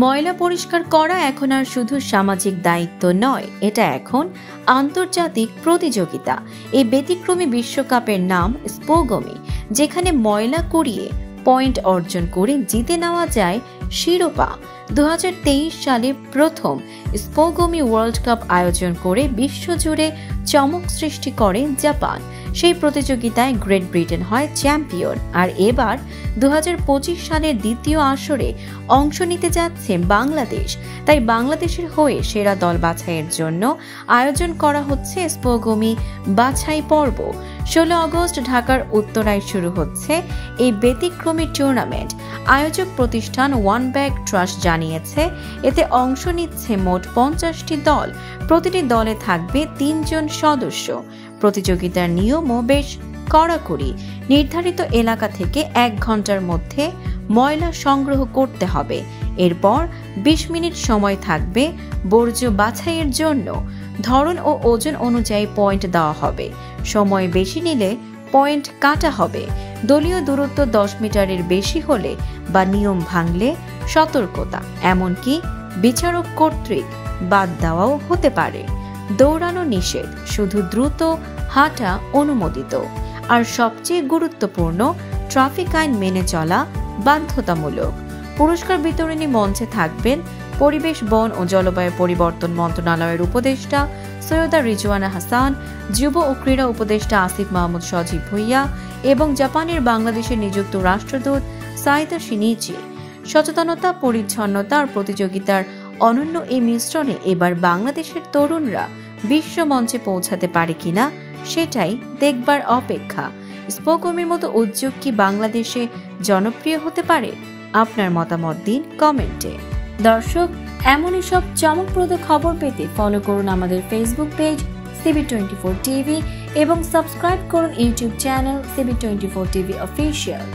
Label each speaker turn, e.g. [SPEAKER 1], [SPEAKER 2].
[SPEAKER 1] ময়লা পরিষ্কার করা এখন আর শুধু সামাজিক দায়িত্ব নয়, এটা এখন আন্তর্জাতিক প্রতিযোগিতা। এই ব্যতিক্রমী বিশ্বকাপের নাম স্পোগমি, যেখানে ময়লা কুড়িয়ে পয়েন্ট অর্জন করে জিতে নেওয়া যায় শিরোপা। 2023 সালে প্রথম স্পোগমি ওয়ার্ল্ড কাপ আয়োজন করে বিশ্বজুড়ে চমক সৃষ্টি করে জাপান। সেই প্রতিযোগিতায় গ্রেট ব্রিটেন হয় চ্যাম্পিয়ন, আর এবার 2025 সালের দ্বিতীয় আসরে অংশ নিতে যাচ্ছে বাংলাদেশ। তাই বাংলাদেশের হয়ে সেরা দল বাছাইয়ের জন্য আয়োজন করা হচ্ছে স্পোগমি বাছাই পর্ব। 16 আগস্ট ঢাকার উত্তরায় শুরু হচ্ছে এই ব্যতিক্রমী টুর্নামেন্ট। আয়োজক প্রতিষ্ঠান ওয়ান ব্যাগ ট্রাস্ট জানিয়েছে, এতে অংশ নিচ্ছে মোট 50টি দল। প্রতিটি দলে থাকবে 3 জন সদস্য। প্রতিযোগিতার নিয়মও বেশ কড়াকড়ি। নির্ধারিত এলাকা থেকে 1 ঘন্টার মধ্যে ময়লা সংগ্রহ করতে হবে। এরপর 20 মিনিট সময় থাকবে বর্জ্য বাছাইয়ের জন্য। ধরন ও ওজন অনুযায়ী পয়েন্ট দেওয়া হবে। সময় বেশি নিলে পয়েন্ট কাটা হবে। দলীয় দূরত্ব 10 মিটারের বেশি হলে বা নিয়ম ভাঙলে সতর্কতা, এমনকি বিচারক কর্তৃক বাদ দেওয়াও হতে পারে। দৌড়ানো নিষেধ, শুধু দ্রুত হাঁটা অনুমোদিত। আর সবচেয়ে গুরুত্বপূর্ণ, ট্রাফিক আইন মেনে চলা বাধ্যতামূলক। পুরস্কার বিতরণী মঞ্চে থাকবেন পরিবেশ, বন ও জলবায়ু পরিবর্তন মন্ত্রণালয়ের উপদেষ্টা সৈয়দা রিজওয়ানা হাসান, যুব ও ক্রীড়া উপদেষ্টা আসিফ মাহমুদ সজীব ভুইয়া এবং জাপানের বাংলাদেশে নিযুক্ত রাষ্ট্রদূত সাইদা শিনিচি। সচেতনতা, পরিচ্ছন্নতা আর প্রতিযোগিতার অনন্য এই মিশ্রণে এবার বাংলাদেশের তরুণরা বিশ্ব মঞ্চে পৌঁছাতে পারে কিনা সেটাই দেখবার অপেক্ষা। স্পোগমির মতো উদ্যোগ কি বাংলাদেশে জনপ্রিয় হতে পারে? আপনার মতামত দিন কমেন্টে। দর্শক, এমনই সব চমকপ্রদ খবর পেতে ফলো করুন আমাদের ফেসবুক পেজ CB24 TV এবং সাবস্ক্রাইব করুন YouTube channel CB24 TV official.